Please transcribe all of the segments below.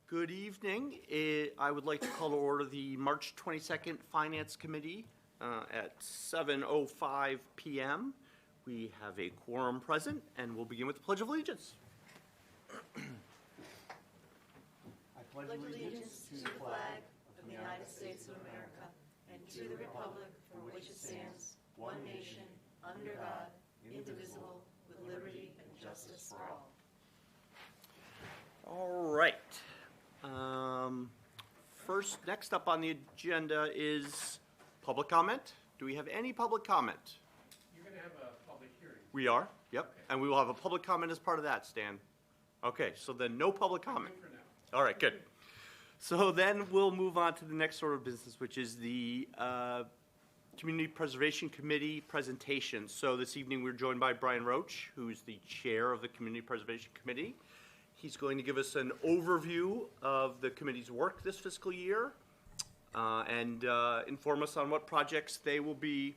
Good evening. I would like to call to order the March 22nd Finance Committee at 7:05 p.m. We have a quorum present, and we'll begin with the Pledge of Allegiance. I pledge allegiance to the flag of the United States of America and to the republic for which it stands, one nation, under God, indivisible, with liberty and justice for all. All right. Next up on the agenda is public comment. Do we have any public comment? You're going to have a public hearing. We are, yep. Okay. And we will have a public comment as part of that, Stan. Okay, so then no public comment. Good for now. All right, good. So then we'll move on to the next order of business, which is the Community Preservation Committee presentation. So this evening we're joined by Brian Roach, who's the chair of the Community Preservation Committee. He's going to give us an overview of the committee's work this fiscal year and inform us on what projects they will be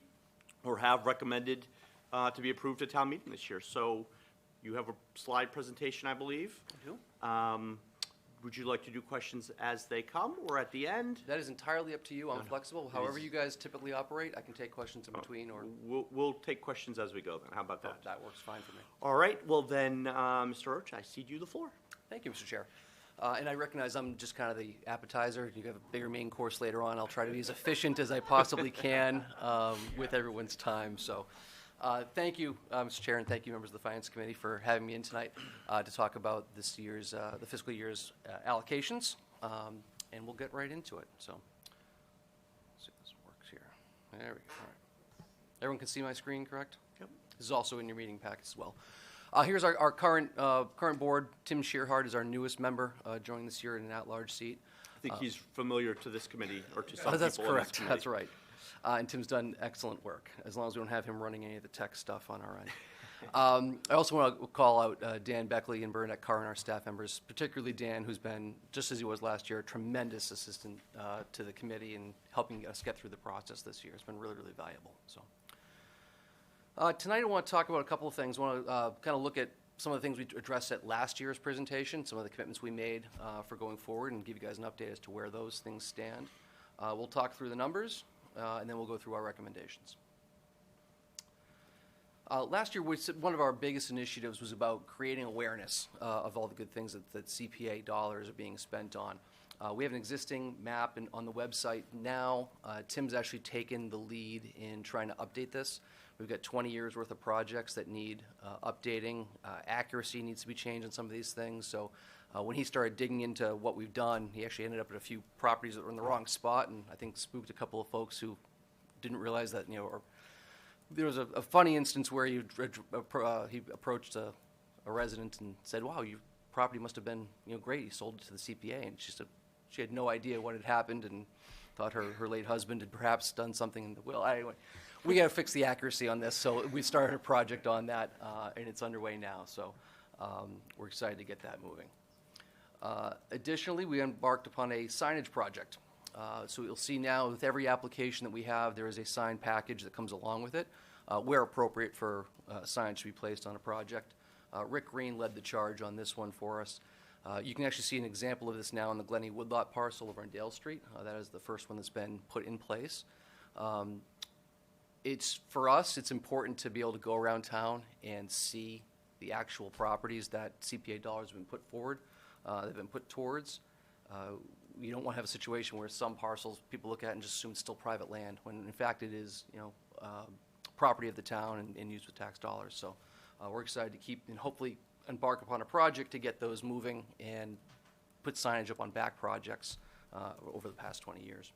or have recommended to be approved at town meeting this year. So you have a slide presentation, I believe. I do. Would you like to do questions as they come or at the end? That is entirely up to you. I'm flexible. However you guys typically operate, I can take questions in between. Or We'll take questions as we go then. How about that? That works fine for me. All right. Well then, Mr. Roach, I cede you the floor. Thank you, Mr. Chair. And I recognize I'm just kind of the appetizer. You have a bigger main course later on. I'll try to be as efficient as I possibly can with everyone's time. So thank you, Mr. Chair, and thank you, members of the Finance Committee, for having me in tonight to talk about this year's, the fiscal year's allocations, and we'll get right into it. So let's see if this works here. There we go. All right. Everyone can see my screen, correct? Yep. This is also in your meeting packets as well. Here's our current board. Tim Shearhart is our newest member, joining this year in an at-large seat. I think he's familiar to this committee or to some That's people correct. in this That's right. And Tim's done excellent work, as long as we don't have him running any of the tech stuff on our end. I also want to call out Dan Beckley and Bernadette Carr and our staff members, particularly Dan, who's been, just as he was last year, a tremendous assistant to the committee and helping us get through the process this year. It's been really, really valuable. So. Tonight I want to talk about a couple of things. I want to kind of look at some of the things we addressed at last year's presentation, some of the commitments we made for going forward, and give you guys an update as to where those things stand. We'll talk through the numbers, and then we'll go through our recommendations. Last year, one of our biggest initiatives was about creating awareness of all the good things that CPA dollars are being spent on. We have an existing map on the website now. Tim's actually taken the lead in trying to update this. We've got 20 years worth of projects that need updating. Accuracy needs to be changed on some of these things. So when he started digging into what we've done, he actually ended up at a few properties that were in the wrong spot, and I think spooked a couple of folks who didn't realize that, or there was a funny instance where he approached a resident and said, "Wow, your property must have been great. You sold it to the CPA," and she had no idea what had happened and thought her late husband had perhaps done something in the will. Anyway, we got to fix the accuracy on this, so we started a project on that, and it's underway now. So we're excited to get that moving. Additionally, we embarked upon a signage project. So you'll see now with every application that we have, there is a sign package that comes along with it, where appropriate for signage to be placed on a project. Rick Green led the charge on this one for us. You can actually see an example of this now on the Glennie Woodlot parcel over on Dale Street. That is the first one that's been put in place. For us, it's important to be able to go around town and see the actual properties that CPA dollars have been put forward, they've been put towards. You don't want to have a situation where some parcels people look at and just assume it's still private land, when in fact it is, property of the town and used with tax dollars. So we're excited to keep and hopefully embark upon a project to get those moving and put signage up on back projects over the past 20 years.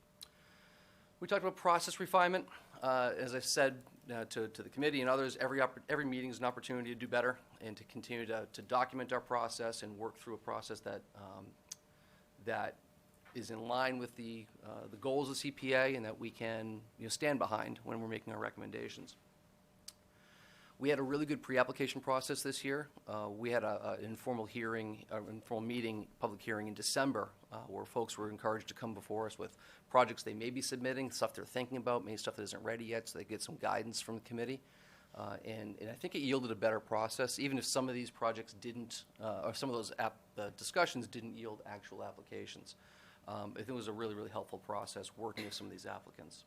We talked about process refinement. As I said to the committee and others, every meeting is an opportunity to do better and to continue to document our process and work through a process that is in line with the goals of CPA and that we can stand behind when we're making our recommendations. We had a really good pre-application process this year. We had an informal meeting, public hearing in December, where folks were encouraged to come before us with projects they may be submitting, stuff they're thinking about, maybe stuff that isn't ready yet, so they get some guidance from the committee. And I think it yielded a better process, even if some of these projects didn't, or some of those discussions didn't yield actual applications. I think it was a really, really helpful process working with some of these applicants.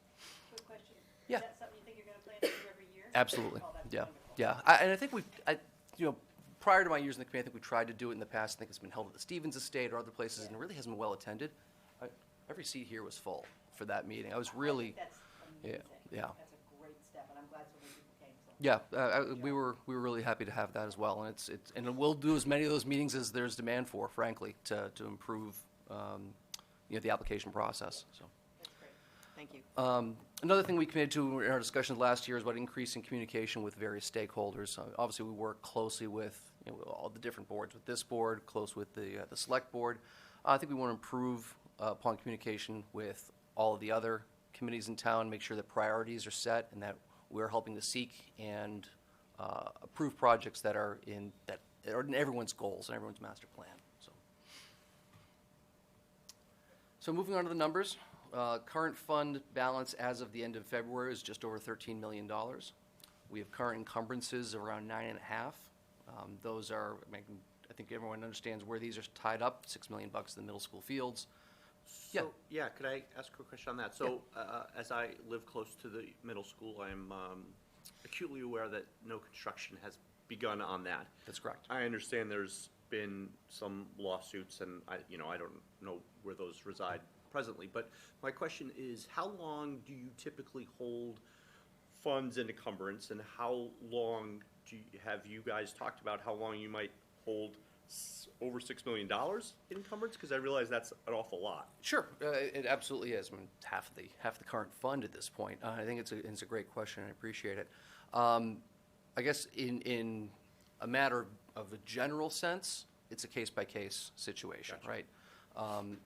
Quick question. Yeah. Is that something you think you're going to plan to do every year? Absolutely. Oh, that's Yeah. wonderful. Yeah. And I think prior to my years in the committee, I think we tried to do it in the past. I think it's been held at the Stevens Estate or other places, and it really hasn't been well attended. Every seat here was full for that meeting. I was really, I think that's amazing. yeah. That's a great step, and I'm glad so many people came. So. yeah, we were really happy to have that as well. And and we'll do as many of those meetings as there's demand for, frankly, to improve, the application process. So. That's great. Thank you. Another thing we committed to in our discussions last year is about increasing communication with various stakeholders. Obviously, we work closely with all the different boards, with this board, close with the select board. I think we want to improve upon communication with all of the other committees in town, make sure that priorities are set and that we're helping to seek and approve projects that are in everyone's goals and everyone's master plan. So moving on to the numbers. Current fund balance as of the end of February is just over $13 million. We have current encumbrances of around 9.5. Those are, I think everyone understands where these are tied up, $6 million in the middle school fields. Yeah. So, yeah, could I ask a quick question on that? So, as I live close to the middle school, I'm acutely aware that no construction has begun on that. That's correct. I understand there's been some lawsuits, and I don't know where those reside presently, but my question is, how long do you typically hold funds in encumbrance, and how long have you guys talked about how long you might hold over $6 million in encumbrance? Because I realize that's an awful lot. Sure, it absolutely is. I mean, half the current fund at this point. I think it's a great question. I appreciate it. I guess in a matter of a general sense, it's a case-by-case situation, Gotcha. right?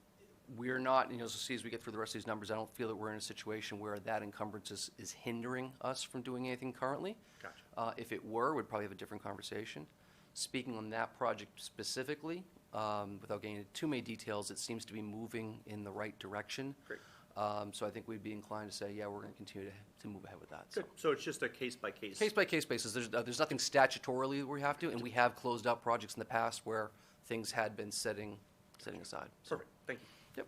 We're not, so as we get through the rest of these numbers, I don't feel that we're in a situation where that encumbrance is hindering us from doing anything currently. Gotcha. If it were, we'd probably have a different conversation. Speaking on that project specifically, without getting into too many details, it seems to be moving in the right direction. Great. So I think we'd be inclined to say, yeah, we're going to continue to move ahead with that. Good. So it's just a case-by-case. Case-by-case basis. There's nothing statutorily that we have to, and we have closed out projects in the past where things had been setting aside. So, Perfect. Thank you.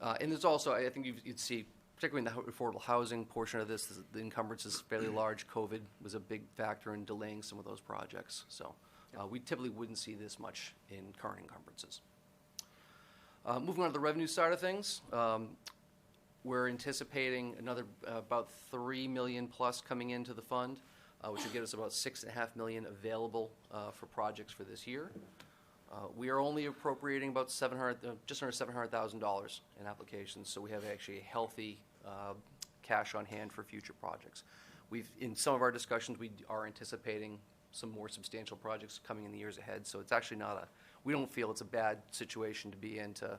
yep. And there's also, I think you'd see, particularly in the affordable housing portion of this, the encumbrance is fairly large. COVID was a big factor in delaying some of those projects. So we typically wouldn't see this much in current encumbrances. Moving on to the revenue side of things, we're anticipating another about $3 million plus coming into the fund, which will get us about $6.5 million available for projects for this year. We are only appropriating about just under $700,000 in applications, so we have actually a healthy cash on hand for future projects. In some of our discussions, we are anticipating some more substantial projects coming in the years ahead, so it's actually we don't feel it's a bad situation to be in to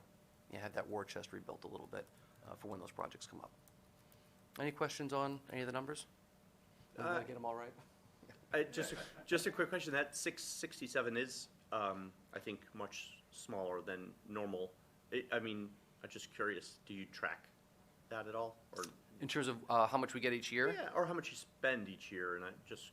have that war chest rebuilt a little bit for when those projects come up. Any questions on any of the numbers? Did I get them all right? Just a quick question. That 667 is, I think, much smaller than normal. I'm just curious. Do you track that at all, or In terms of how much we get each year? yeah, or how much you spend each year? And I just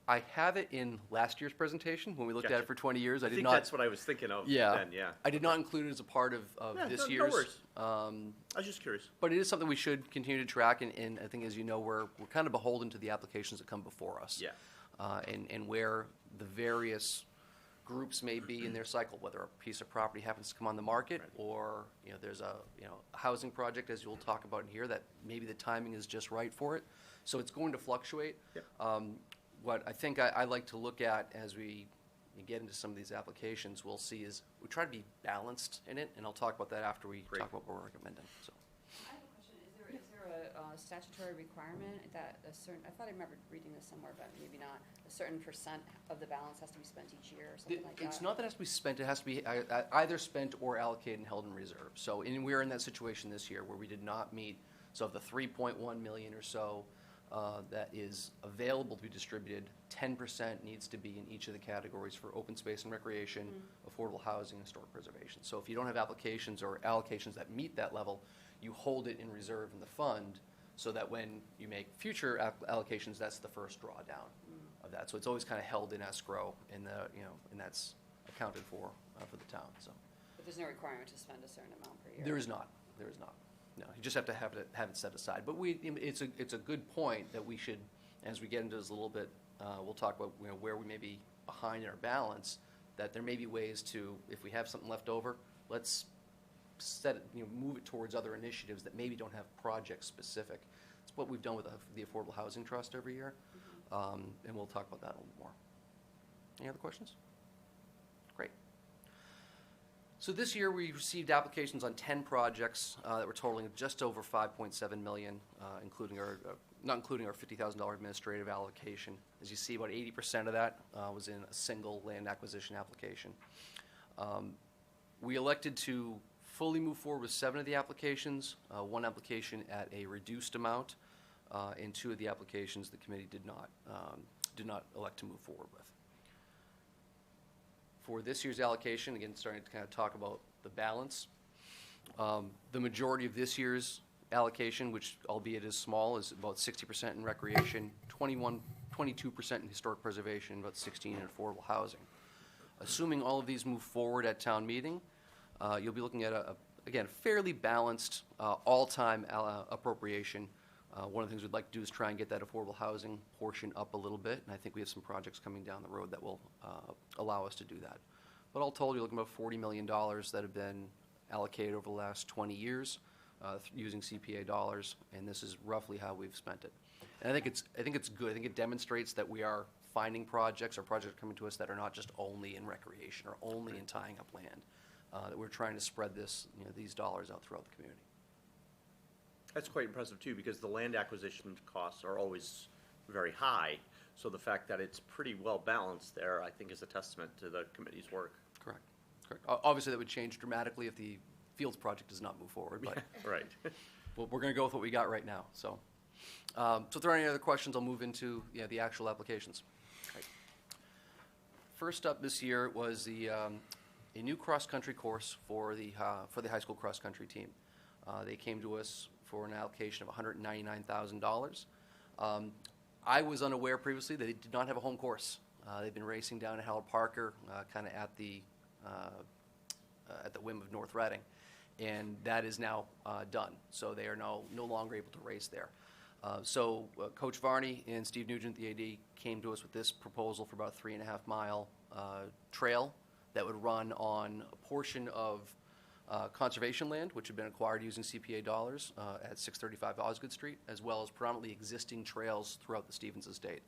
I have it in last year's presentation when we looked at Gotcha. it for 20 years. I did think not. that's what I was thinking of. Yeah. Then, yeah. I did not include it as a part of Yeah, this no year's. worries. I was just curious. But it is something we should continue to track, and I think, as you know, we're kind of beholden to the applications that come before us. Yeah. And where the various groups may be in their cycle, whether a piece of property happens to come on the market, Right. or there's a housing project, as you'll talk about in here, that maybe the timing is just right for it. So it's going to fluctuate. Yep. What I think I like to look at as we get into some of these applications, we'll see is we try to be balanced in it, and I'll talk about that after we Great. talk about what we're recommending. So. I have a question. Is there a statutory requirement that a certain, I thought I remembered reading this somewhere, but maybe not, a certain percent of the balance has to be spent each year or something like that? It's not that it has to be spent, it has to be either spent or allocated and held in reserve. So we're in that situation this year where we did not meet, so of the 3.1 million or so that is available to be distributed, 10% needs to be in each of the categories for open space and recreation, affordable housing, and historic preservation. So if you don't have applications or allocations that meet that level, you hold it in reserve in the fund so that when you make future allocations, that's the first drawdown of that. So it's always kind of held in escrow, and that's accounted for the town. So But there's no requirement to spend a certain amount per year? there is not. No, you just have to have it set aside. But it's a good point that we should, as we get into this a little bit, we'll talk about where we may be behind in our balance. That there may be ways to, if we have something left over, let's set it, move it towards other initiatives that maybe don't have project specific. It's what we've done with the Affordable Housing Trust every year, and we'll talk about that a little more. Any other questions? Great. So this year we received applications on 10 projects that were totaling just over $5.7 million, not including our $50,000 administrative allocation. As you see, about 80% of that was in a single land acquisition application. We elected to fully move forward with 7 of the applications, 1 application at a reduced amount, and 2 of the applications the committee did not elect to move forward with. For this year's allocation, again, starting to kind of talk about the balance, the majority of this year's allocation, which albeit is small, is about 60% in recreation, 22% in historic preservation, about 16% in affordable housing. Assuming all of these move forward at town meeting, you'll be looking at again, fairly balanced all-time appropriation. One of the things we'd like to do is try and get that affordable housing portion up a little bit, and I think we have some projects coming down the road that will allow us to do that. But all told, you're looking at about $40 million that have been allocated over the last 20 years using CPA dollars, and this is roughly how we've spent it. And I think it's good. I think it demonstrates that we are finding projects or projects coming to us that are not just only in recreation or only in tying up land. That we're trying to spread these dollars out throughout the community. That's quite impressive too, because the land acquisition costs are always very high. So the fact that it's pretty well balanced there, I think, is a testament to the committee's work. Correct. Obviously, that would change dramatically if the Fields project does not move forward, but Right. well, we're going to go with what we got right now. So, so if there are any other questions, I'll move into the actual applications. Right. First up this year was a new cross-country course for the high school cross-country team. They came to us for an allocation of $199,000. I was unaware previously that they did not have a home course. They've been racing down at Howard Parker, kind of at the whim of North Reading, and that is now done. So they are no longer able to race there. So Coach Varney and Steve Nugent, the AD, came to us with this proposal for about a 3.5-mile trail that would run on a portion of conservation land, which had been acquired using CPA dollars at 635 Osgood Street, as well as predominantly existing trails throughout the Stevens estate.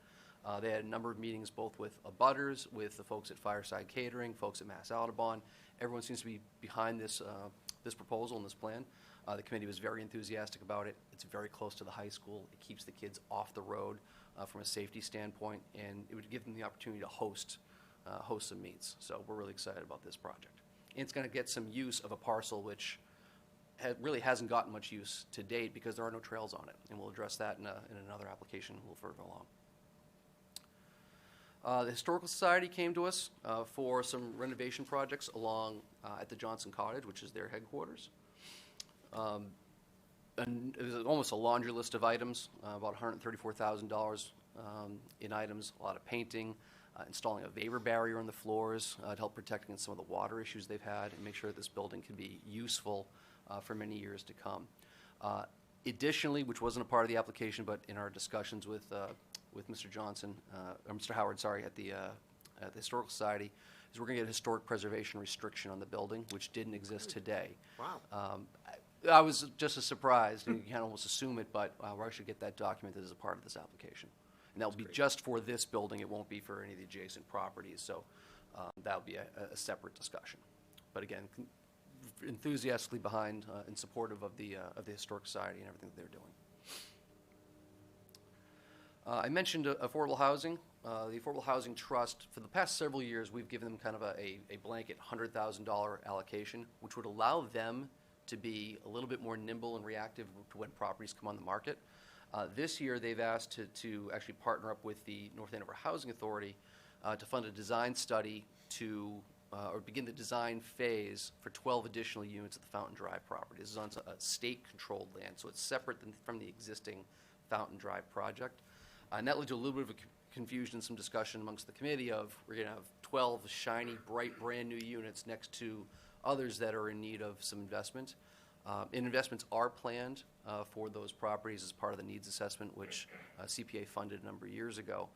They had a number of meetings both with abutters, with the folks at Fireside Catering, folks at Mass Audubon. Everyone seems to be behind this proposal and this plan. The committee was very enthusiastic about it. It's very close to the high school. It keeps the kids off the road from a safety standpoint, and it would give them the opportunity to host some meets. So we're really excited about this project. And it's going to get some use of a parcel which really hasn't gotten much use to date because there are no trails on it, and we'll address that in another application a little further along. The Historical Society came to us for some renovation projects along at the Johnson Cottage, which is their headquarters. And it was almost a laundry list of items, about $134,000 in items, a lot of painting, installing a vapor barrier on the floors to help protect against some of the water issues they've had and make sure that this building can be useful for many years to come. Additionally, which wasn't a part of the application, but in our discussions with Mr. Johnson, or Mr. Howard, sorry, at the Historical Society, is we're going to get a historic preservation restriction on the building, which didn't exist today. Wow. I was just as surprised. You can almost assume it, but we're actually get that documented as a part of this application. And that will be just for this building. It won't be for any of the adjacent properties. So that will be a separate discussion. But again, enthusiastically behind and supportive of the Historic Society and everything that they're doing. I mentioned affordable housing. The Affordable Housing Trust, for the past several years, we've given them kind of a blanket $100,000 allocation, which would allow them to be a little bit more nimble and reactive to when properties come on the market. This year, they've asked to actually partner up with the North Andover Housing Authority to fund a design study to or begin the design phase for 12 additional units at the Fountain Drive property. This is on a state-controlled land, so it's separate from the existing Fountain Drive project. And that led to a little bit of a confusion and some discussion amongst the committee of we're going to have 12 shiny, bright, brand-new units next to others that are in need of some investment. And investments are planned for those properties as part of the needs assessment, which CPA funded a number of years ago.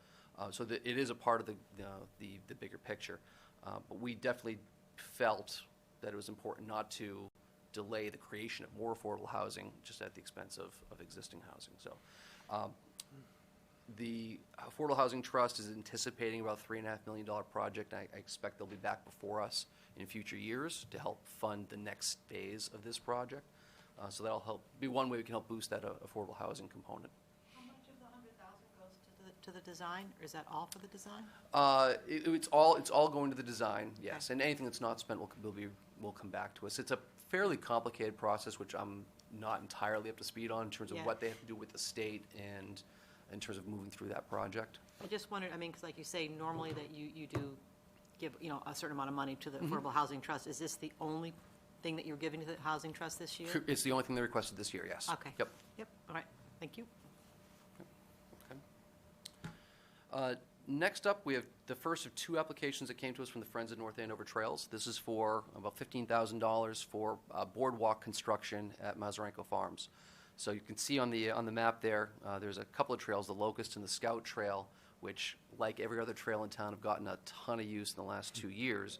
So that it is a part of the bigger picture. But we definitely felt that it was important not to delay the creation of more affordable housing just at the expense of existing housing. So the Affordable Housing Trust is anticipating about a $3.5 million project. I expect they'll be back before us in future years to help fund the next phase of this project. So that'll help be one way we can help boost that affordable housing component. How much of the 100,000 goes to the design, or is that all for the design? It's all going to the design, yes. Okay. And anything that's not spent will come back to us. It's a fairly complicated process, which I'm not entirely up to speed on in terms of Yeah. what they have to do with the state and in terms of moving through that project. I just wondered, I mean, because like you say, normally that you do give, a certain amount of money to the Mm-hmm. Affordable Housing Trust. Is this the only thing that you're giving to the Housing Trust this year? It's the only thing they requested this year, yes. Okay. Yep. Yep, all right, thank you. Next up, we have the first of two applications that came to us from the Friends of North Andover Trails. This is for about $15,000 for boardwalk construction at Mazarenko Farms. So you can see on the map there, there's a couple of trails, the Locust and the Scout Trail, which, like every other trail in town, have gotten a ton of use in the last 2 years.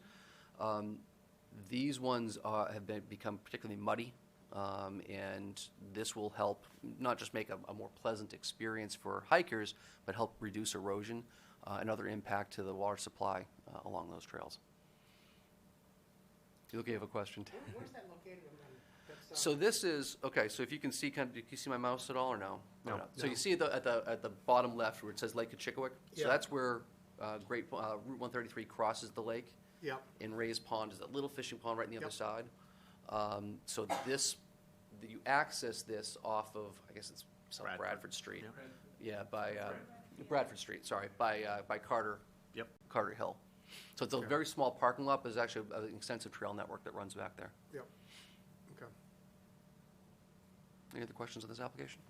These ones have become particularly muddy, and this will help not just make a more pleasant experience for hikers, but help reduce erosion and other impact to the water supply along those trails. You look, you have a question. Where's that located? So this is, okay, so if you can see, can you see my mouse at all or no? No. So you see at the bottom left where it says Lake Achicowik? So Yeah. that's where Route 133 crosses the lake. Yep. And Ray's Pond is that little fishing pond right on the other Yep. side. So you access this off of, I guess it's South Bradford. Bradford Street. Yeah. Yeah, by Bradford Street, sorry, by Carter Yep. Hill. So it's a very small parking lot, but there's actually an extensive trail network that runs back there. Yep. Okay. Any other questions on this application?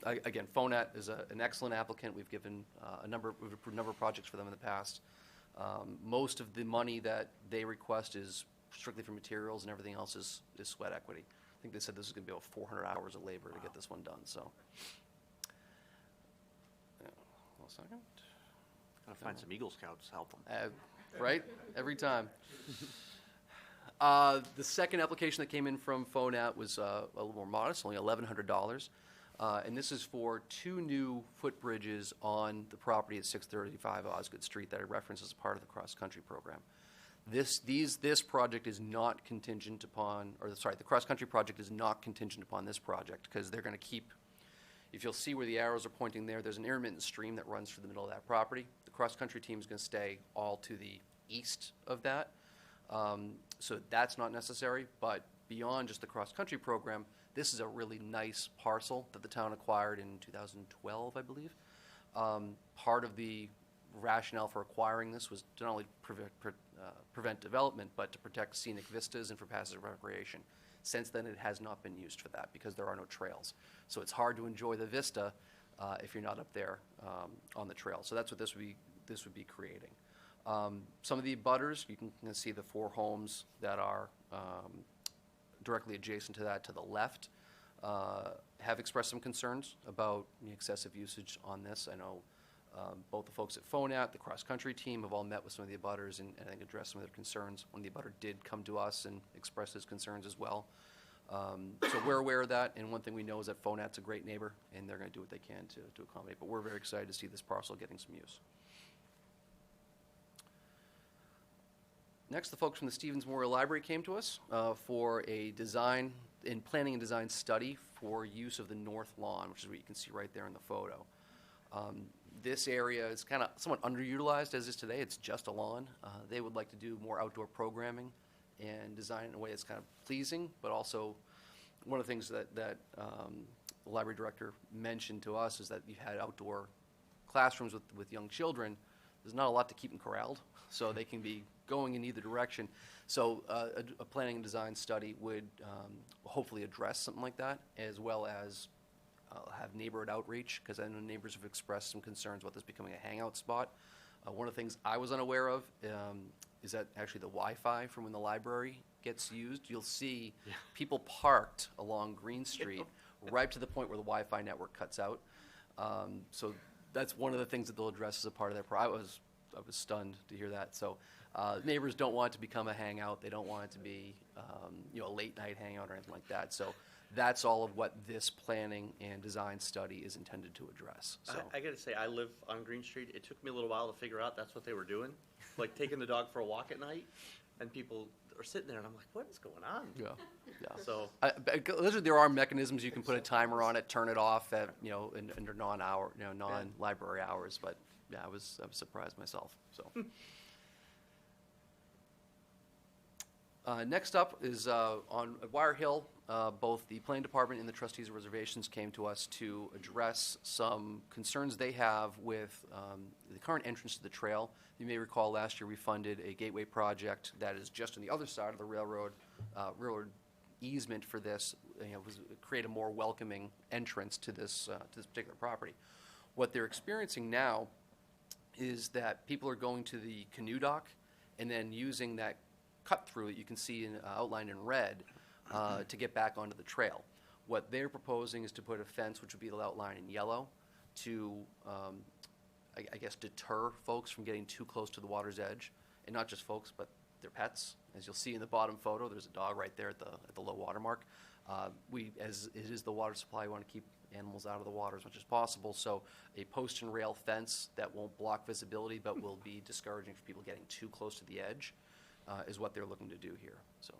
Again, Fonat is an excellent applicant. We've given a number of projects for them in the past. Most of the money that they request is strictly for materials, and everything else is sweat equity. I think they said this is going to be about 400 hours of labor to get this one done, so. Yeah, one second. Gotta find some Eagle Scouts to help them. Right? Every time. The second application that came in from Fonat was a little more modest, only $1,100. And this is for 2 new footbridges on the property at 635 Osgood Street that I referenced as part of the cross-country program. This project is not contingent upon, the cross-country project is not contingent upon this project, because they're going to keep, if you'll see where the arrows are pointing there's an intermittent stream that runs through the middle of that property. The cross-country team is going to stay all to the east of that. So that's not necessary, but beyond just the cross-country program, this is a really nice parcel that the town acquired in 2012, I believe. Part of the rationale for acquiring this was to not only prevent development, but to protect scenic vistas and for passive recreation. Since then, it has not been used for that because there are no trails. So it's hard to enjoy the vista if you're not up there on the trail. So that's what this would be creating. Some of the abutters, you can see the 4 homes that are directly adjacent to that to the left, have expressed some concerns about the excessive usage on this. I know both the folks at Fonat, the cross-country team, have all met with some of the abutters and I think addressed some of their concerns. One of the abutter did come to us and express his concerns as well. So we're aware of that, and one thing we know is that Fonat's a great neighbor, and they're going to do what they can to accommodate. But we're very excited to see this parcel getting some use. Next, the folks from the Stevens Memorial Library came to us for a planning and design study for use of the north lawn, which is what you can see right there in the photo. This area is kind of somewhat underutilized as is today. It's just a lawn. They would like to do more outdoor programming and design it in a way that's kind of pleasing, but also one of the things that the library director mentioned to us is that you've had outdoor classrooms with young children. There's not a lot to keep them corralled, so they can be going in either direction. So a planning and design study would hopefully address something like that, as well as have neighborhood outreach, because I know neighbors have expressed some concerns about this becoming a hangout spot. One of the things I was unaware of is that actually the Wi-Fi from when the library gets used, you'll see people parked along Green Street right to the point where the Wi-Fi network cuts out. So that's one of the things that they'll address as a part of their I was stunned to hear that. So neighbors don't want it to become a hangout. They don't want it to be a late night hangout or anything like that. So that's all of what this planning and design study is intended to address. So I gotta say, I live on Green Street. It took me a little while to figure out that's what they were doing, like taking the dog for a walk at night, and people are sitting there, and I'm like, what is going on? yeah. So Literally, there are mechanisms you can put a timer on it, turn it off at under non-hour, non-library hours. But yeah, I was surprised myself. So. Next up is on Wire Hill. Both the planning department and the trustees of reservations came to us to address some concerns they have with the current entrance to the trail. You may recall last year we funded a gateway project that is just on the other side of the railroad easement for this. Was create a more welcoming entrance to this particular property. What they're experiencing now is that people are going to the canoe dock and then using that cut through that you can see outlined in red to get back onto the trail. What they're proposing is to put a fence, which would be outlined in yellow, to I guess deter folks from getting too close to the water's edge, and not just folks, but their pets. As you'll see in the bottom photo, there's a dog right there at the low water mark. As it is the water supply, we want to keep animals out of the water as much as possible. So a post and rail fence that won't block visibility, but will be discouraging for people getting too close to the edge, is what they're looking to do here. So.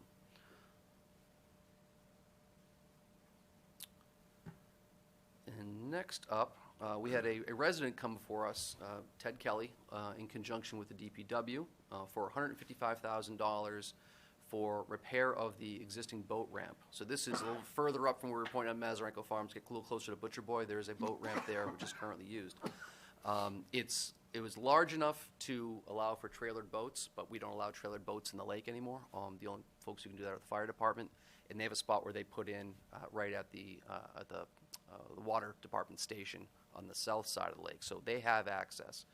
And next up, we had a resident come before us, Ted Kelly, in conjunction with the DPW, for $155,000 for repair of the existing boat ramp. So this is a little further up from where we were pointing on Mazarenko Farms, get a little closer to Butcher Boy. There's a boat ramp there, which is currently used. It was large enough to allow for trailered boats, but we don't allow trailered boats in the lake anymore. The only folks who can do that are the fire department, and they have a spot where they put in right at the water department station on the south side of the lake, so they have access.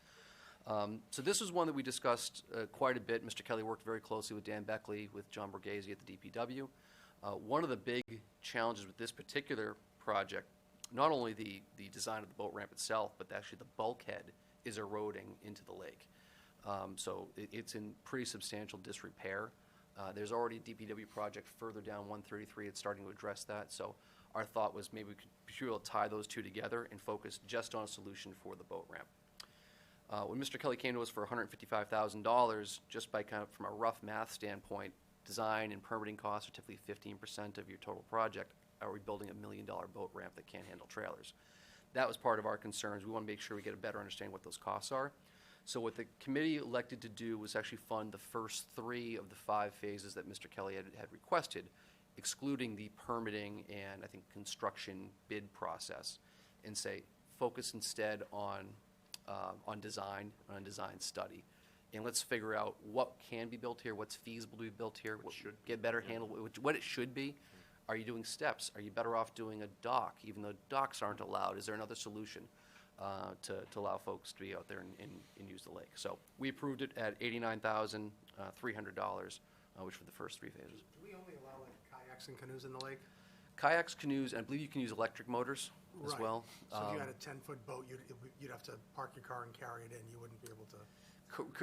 So this was one that we discussed quite a bit. Mr. Kelly worked very closely with Dan Beckley, with John Borghese at the DPW. One of the big challenges with this particular project, not only the design of the boat ramp itself, but actually the bulkhead is eroding into the lake. So it's in pretty substantial disrepair. There's already a DPW project further down 133. It's starting to address that. So our thought was maybe we could be able to tie those two together and focus just on a solution for the boat ramp. When Mr. Kelly came to us for $155,000, just by kind of from a rough math standpoint, design and permitting costs are typically 15% of your total project. Are we building $1 million boat ramp that can't handle trailers? That was part of our concerns. We want to make sure we get a better understanding what those costs are. So what the committee elected to do was actually fund the first 3 of the 5 phases that Mr. Kelly had requested, excluding the permitting and I think construction bid process, and say focus instead on design, on design study. And let's figure out what can be built here, what's feasible to be built here, what should get better handled, what it should be. Are you doing steps? Are you better off doing a dock, even though docks aren't allowed? Is there another solution to allow folks to be out there and use the lake? So we approved it at $89,300, which for the first 3 phases. Do we only allow like kayaks and canoes in the lake? Kayaks, canoes, and I believe you can use electric motors as Right. well. So if you had a 10-foot boat, you'd have to park your car and carry it in. You wouldn't be able to.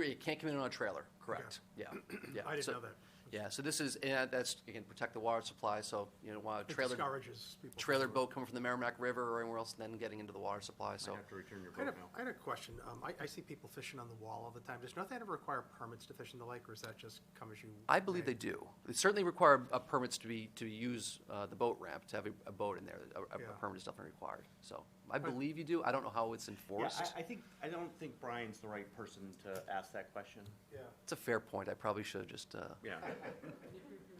You can't come in on a trailer, correct? Yeah, yeah. I didn't So- know that. Yeah, so this is, and that's, again, protect the water supply, so, while a It trailer discourages people. from trailer doing it. boat coming from the Merrimack River or anywhere else, and then getting into the water supply, so. Might have to return your I had boat now. I had a question. I see people fishing on the wall all the time. Does North Andover require permits to fish in the lake, or is that just come as you? I believe they may? do. They certainly require permits to use the boat ramp, to have a boat in there. A Yeah. permit is definitely required, so. I believe you do. I don't know how it's yeah, enforced. I don't think Brian's the right person to ask that question. Yeah. It's a fair point. I probably should have just,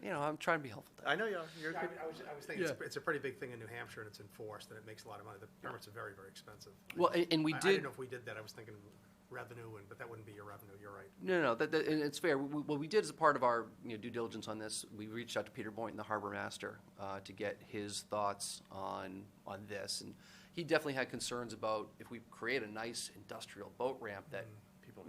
Yeah, I'm trying to be helpful. I know you are. You're Yeah, good. I was thinking it's a pretty big thing in New Hampshire, and it's enforced, and it makes a lot of money. The permits are very, very expensive. Well, and we I did. didn't know if we did that. I was thinking revenue, but that wouldn't be your revenue, you're right. No, and it's fair. What we did as a part of our due diligence on this, we reached out to Peter Boynton, the harbor master, to get his thoughts on this. And he definitely had concerns about if we create a nice industrial boat ramp that people,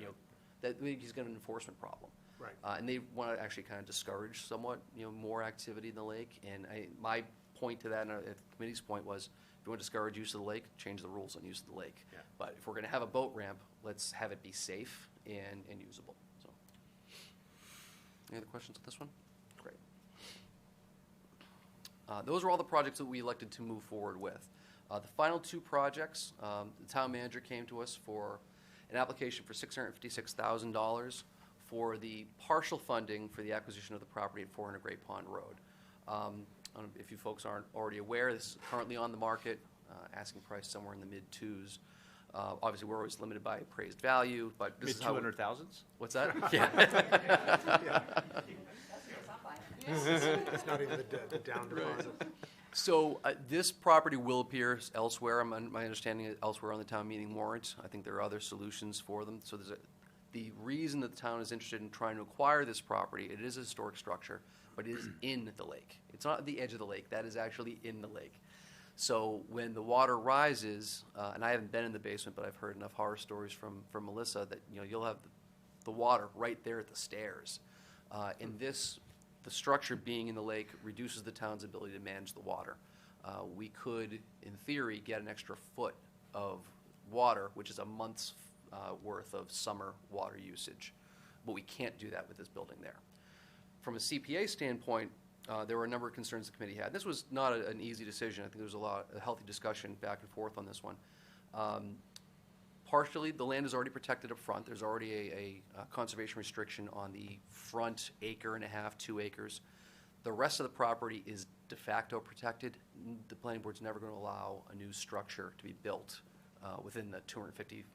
that he's got an enforcement problem. Right. And they want to actually kind of discourage somewhat, more activity in the lake. And my point to that, and the committee's point was, if you want to discourage use of the lake, change the rules on use of the lake. Yeah. But if we're going to have a boat ramp, let's have it be safe and usable. So, any other questions on this one? Great. Those are all the projects that we elected to move forward with. The final two projects, the town manager came to us for an application for $656,000 for the partial funding for the acquisition of the property at 400 Great Pond Road. If you folks aren't already aware, this is currently on the market, asking price somewhere in the mid-twos. Obviously, we're always limited by appraised value, but this is how... Mid-200,000s? What's that? Yeah. It's not even the down deposit. So this property will appear elsewhere. My understanding is elsewhere on the town meeting warrant. I think there are other solutions for them. So the reason that the town is interested in trying to acquire this property, it is a historic structure, but it is in the lake. It's not at the edge of the lake. That is actually in the lake. So when the water rises, and I haven't been in the basement, but I've heard enough horror stories from Melissa that you'll have the water right there at the stairs. And the structure being in the lake reduces the town's ability to manage the water. We could, in theory, get an extra foot of water, which is a month's worth of summer water usage. But we can't do that with this building there. From a CPA standpoint, there were a number of concerns the committee had. This was not an easy decision. I think there was a healthy discussion back and forth on this one. Partially, the land is already protected up front. There's already a conservation restriction on the front 1.5 acres, 2 acres. The rest of the property is de facto protected. The planning board's never going to allow a new structure to be built within the 250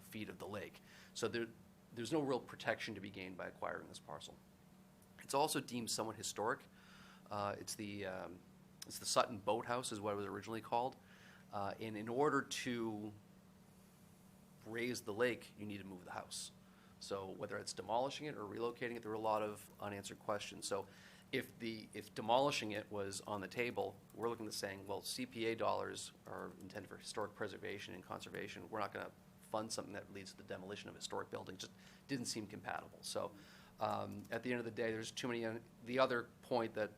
feet of the lake. So there's no real protection to be gained by acquiring this parcel. It's also deemed somewhat historic. It's the Sutton Boathouse is what it was originally called. And in order to raise the lake, you need to move the house. So whether it's demolishing it or relocating it, there were a lot of unanswered questions. So if demolishing it was on the table, we're looking at saying, well, CPA dollars are intended for historic preservation and conservation. We're not going to fund something that leads to the demolition of historic buildings. Just didn't seem compatible. So at the end of the day, there's too many. The other point that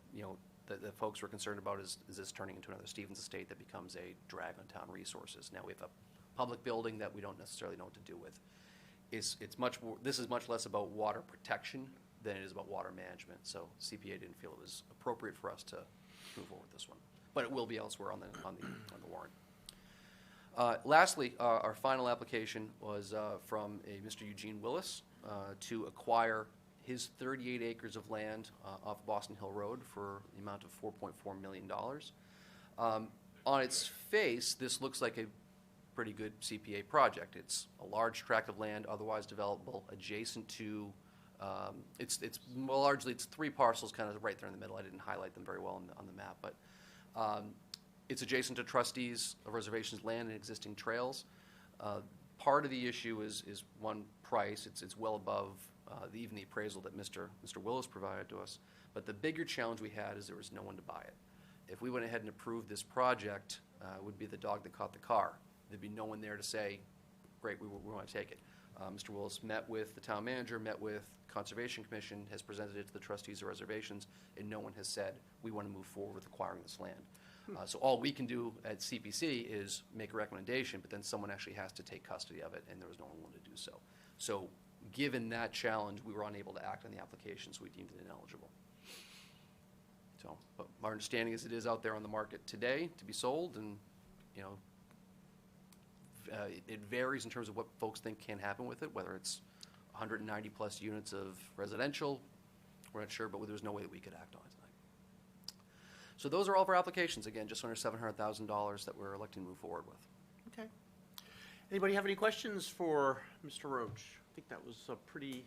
that folks were concerned about is this turning into another Stevens estate that becomes a drag on town resources. Now we have a public building that we don't necessarily know what to do with. This is much less about water protection than it is about water management. So CPA didn't feel it was appropriate for us to move forward with this one, but it will be elsewhere on the warrant. Lastly, our final application was from a Mr. Eugene Willis to acquire his 38 acres of land off Boston Hill Road for the amount of $4.4 million. On its face, this looks like a pretty good CPA project. It's a large tract of land, otherwise developable, adjacent to, it's 3 parcels kind of right there in the middle. I didn't highlight them very well on the map, but it's adjacent to trustees of reservations land and existing trails. Part of the issue is one, price. It's well above even the appraisal that Mr. Willis provided to us. But the bigger challenge we had is there was no one to buy it. If we went ahead and approved this project, it would be the dog that caught the car. There'd be no one there to say, great, we want to take it. Mr. Willis met with the town manager, met with Conservation Commission, has presented it to the trustees of reservations, and no one has said, we want to move forward with acquiring this land. So all we can do at CPC is make a recommendation, but then someone actually has to take custody of it, and there was no one willing to do so. So given that challenge, we were unable to act on the application, so we deemed it ineligible. So, but our understanding is it is out there on the market today to be sold, and it varies in terms of what folks think can happen with it, whether it's 190 plus units of residential. We're not sure, but there's no way that we could act on it tonight. So those are all of our applications. Again, just under $700,000 that we're electing to move forward with. Okay. Anybody have any questions for Mr. Roach? I think that was a pretty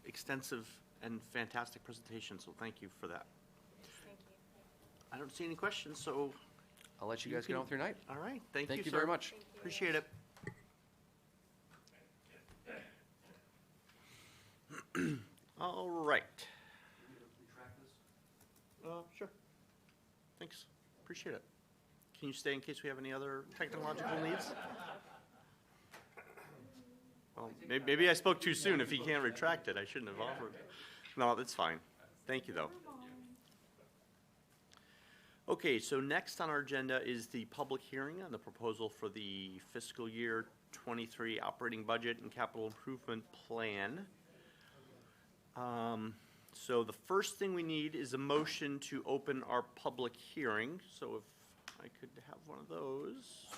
extensive and fantastic presentation, so thank you for that. Thank you. I don't see any questions, so I'll let you guys get on with your night. all right. Thank you, Thank you sir. very much. Thank you. Appreciate it. All right. Sure. Thanks. Appreciate it. Can you stay in case we have any other technological needs? Well, maybe I spoke too soon. If he can't retract it, I shouldn't have offered. No, that's fine. Thank you, though. Okay, so next on our agenda is the public hearing on the proposal for the fiscal year 23 operating budget and capital improvement plan. So the first thing we need is a motion to open our public hearing. So if I could have one of those.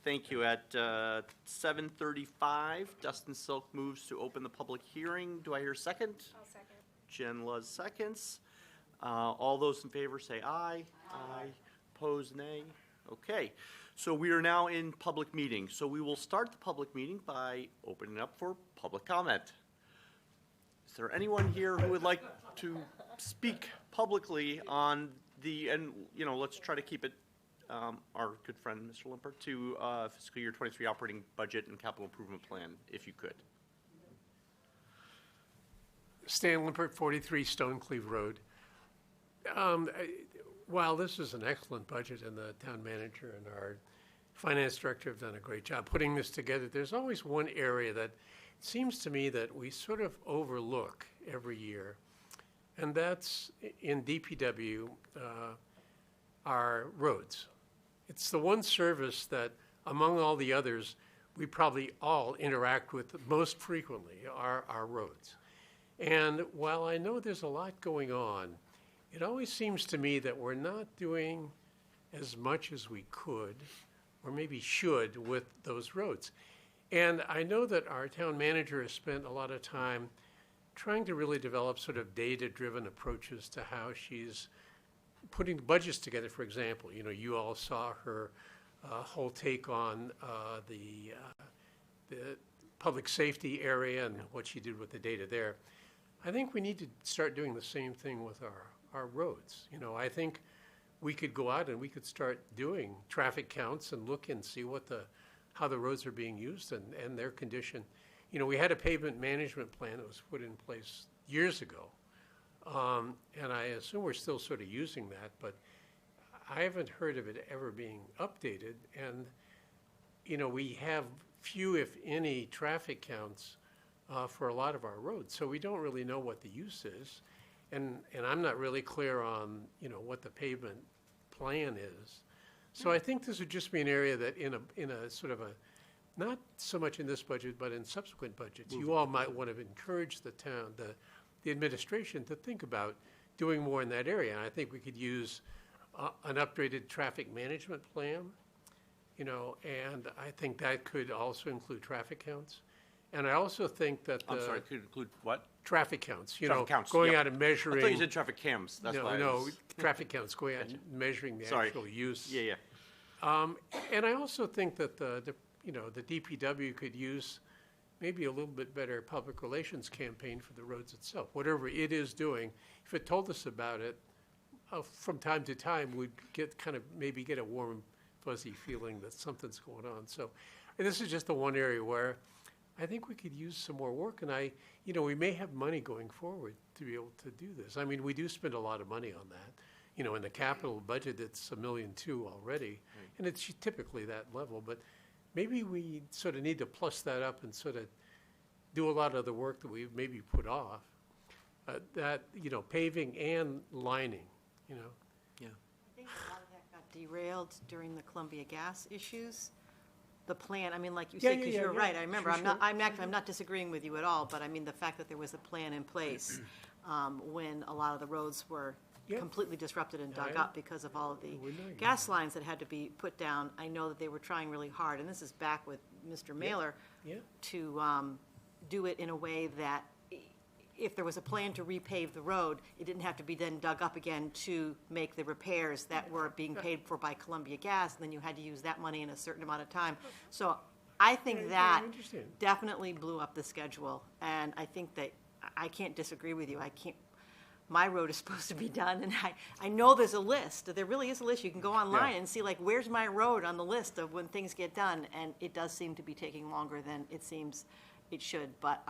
Thank you. At 7:35, Dustin Silk moves to open the public hearing. Do I hear a second? I'll second. Jen Luz seconds. All those in favor say aye. Aye. Opposed, nay. Okay. So we are now in public meeting. So we will start the public meeting by opening up for public comment. Is there anyone here who would like to speak publicly on the, and, let's try to keep it, our good friend, Mr. Limpert, to fiscal year 23 operating budget and capital improvement plan, if you could. Stan Limpert, 43 Stonecleave Road. While this is an excellent budget, and the town manager and our finance director have done a great job putting this together, there's always one area that it seems to me that we sort of overlook every year, and that's in DPW, our roads. It's the one service that, among all the others, we probably all interact with most frequently, our roads. And while I know there's a lot going on, it always seems to me that we're not doing as much as we could, or maybe should, with those roads. And I know that our town manager has spent a lot of time trying to really develop sort of data-driven approaches to how she's putting budgets together. For example, you all saw her whole take on the public safety area and what she did with the data there. I think we need to start doing the same thing with our roads. I think we could go out and we could start doing traffic counts and look and see how the roads are being used and their condition. We had a pavement management plan that was put in place years ago. And I assume we're still sort of using that, but I haven't heard of it ever being updated. And, we have few, if any, traffic counts for a lot of our roads. So we don't really know what the use is. And I'm not really clear on, what the pavement plan is. So I think this would just be an area that in a sort of not so much in this budget, but in subsequent budgets, you all might want to encourage the town, the administration to think about doing more in that area. And I think we could use an upgraded traffic management plan, and I think that could also include traffic counts. And I also think that I'm sorry, could include what? Traffic counts, Traffic counts, going yep. out and measuring. I thought you said traffic cams. That's why I was... traffic counts, going out and measuring the Sorry. actual use. Yeah. And I also think that the DPW could use maybe a little bit better public relations campaign for the roads itself. Whatever it is doing, if it told us about it, from time to time, we'd maybe get a warm, fuzzy feeling that something's going on. So this is just the one area where I think we could use some more work, and we may have money going forward to be able to do this. I mean, we do spend a lot of money on that. In the capital budget, it's $1.2 million already, and it's typically that level. But maybe we sort of need to plus that up and sort of do a lot of the work that we maybe put off. Paving and lining, Yeah. I think a lot of that got derailed during the Columbia Gas issues. The plan, like you said, because you're right, I remember, Sure. I'm not disagreeing with you at all, but the fact that there was a plan in place when a lot of the roads were Yeah. completely disrupted and dug Yeah. up because of all of the We're not gas lines that had to be put down. I know that they were trying really hard, and this is back with Mr. Mailer, Yeah. to do it in a way that if there was a plan to repave the road, it didn't have to be then dug up again to make the repairs that were being paid for by Columbia Gas, and then you had to use that money in a certain amount of time. So I think Yeah, that I understand. definitely blew up the schedule, and I think that, I can't disagree with you. My road is supposed to be done, and I know there's a list. There really is a list. You can go online and see, where's my road on the list of when things get done, and it does seem to be taking longer than it seems it should, but,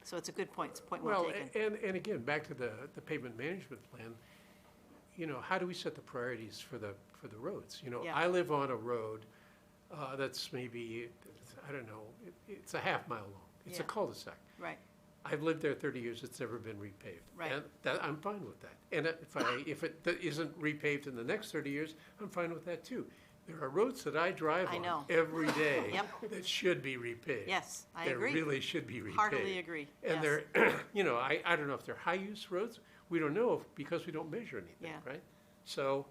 so it's a good point, it's a point Well, well taken. and again, back to the pavement management plan, how do we set the priorities for the roads? Yeah. I live on a road that's maybe, I don't know, it's a half mile long. It's a Yeah. cul-de-sac. Right, I've lived there 30 years, it's never been repaved. Right. And I'm fine with that. And if it isn't repaved in the next 30 years, I'm fine with that too. There are roads that I drive I on know. every day Yep. that should be repaved. yes, I That agree. really should be repaved. Heartily agree, And yes. they're, I don't know if they're high-use roads. We don't know because we don't measure anything, Yeah. right? So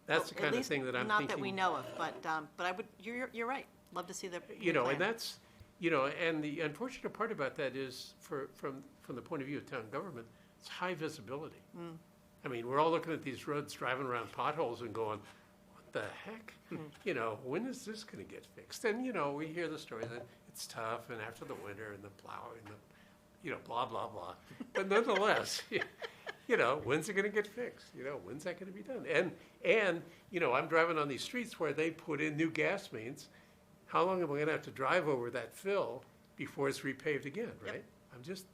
that's the Well, at kind of least thing that I'm Not thinking. that we know of, but I would, you're right, love to see the. And plan. that's, and the unfortunate part about that is, from the point of view of town government, it's high visibility. I mean, we're all looking at these roads, driving around potholes and going, what the heck? When is this gonna get fixed? And, we hear the story that it's tough, and after the winter, and the plowing, blah, blah, blah. But nonetheless, when's it gonna get fixed? When's that gonna be done? And, I'm driving on these streets where they put in new gas mains. How long am I gonna have to drive over that fill before it's repaved again, right? I'm just,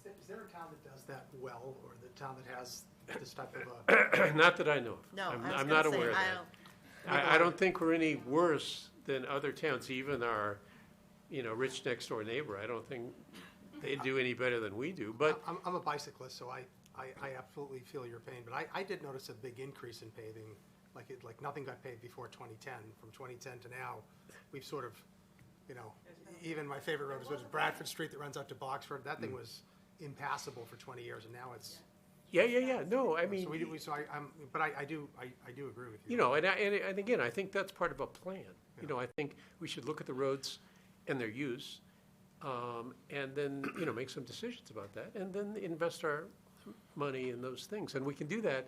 Is there a town that does that well, or the town that has this type of a? not that I know of. No, I was I'm gonna not say, aware of I that. don't- I don't think we're any worse than other towns, even our, rich next door neighbor. I don't think they do any better than we do, but, I'm a bicyclist, so I absolutely feel your pain, but I did notice a big increase in paving, like nothing got paved before 2010. From 2010 to now, we've sort of, even my favorite road was Bradford Street that runs out to Boxford. That thing was impassable for 20 years, and now it's. yeah, no, I mean, But I do agree with you. and again, I think that's part of a plan. I think we should look at the roads and their use, and then, make some decisions about that, and then invest our money in those things. And we can do that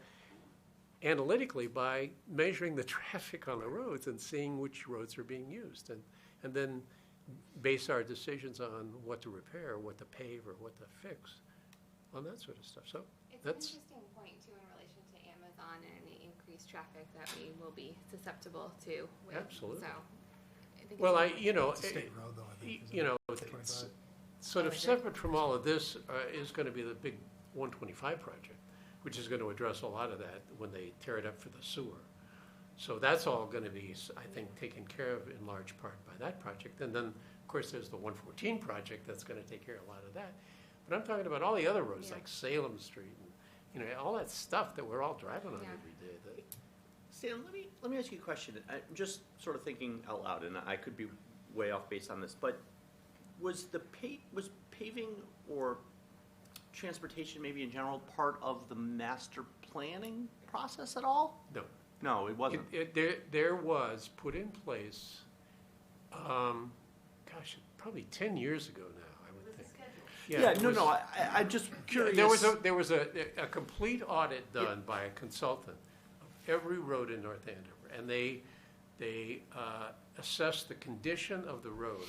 analytically by measuring the traffic on the roads and seeing which roads are being used, and then base our decisions on what to repair, what to pave, or what to fix, on that sort of stuff. So It's that's, an interesting point too in relation to Amazon and the increased traffic that we will be susceptible to with. Absolutely. So I think well, it's It's a state road, though, I think. isn't it? it's sort of separate from all of this is going to be the big 125 project, which is going to address a lot of that when they tear it up for the sewer. So that's all going to be, I think, taken care of in large part by that project. And then, of course, there's the 114 project that's going to take care of a lot of that. But I'm talking about all the other roads, Yeah. like Salem Street, and, all that stuff that we're all driving on Yeah. every day. Stan, let me ask you a question. I'm just sort of thinking out loud, and I could be way off base on this, but was paving or transportation, maybe in general, part of the master planning process at all? No. No, it wasn't. There was put in place, probably 10 years ago now, I would think. Yeah, it no, was- no, I'm just curious. There was a complete audit done by a consultant of every road in North Andover, and they assessed the condition of the road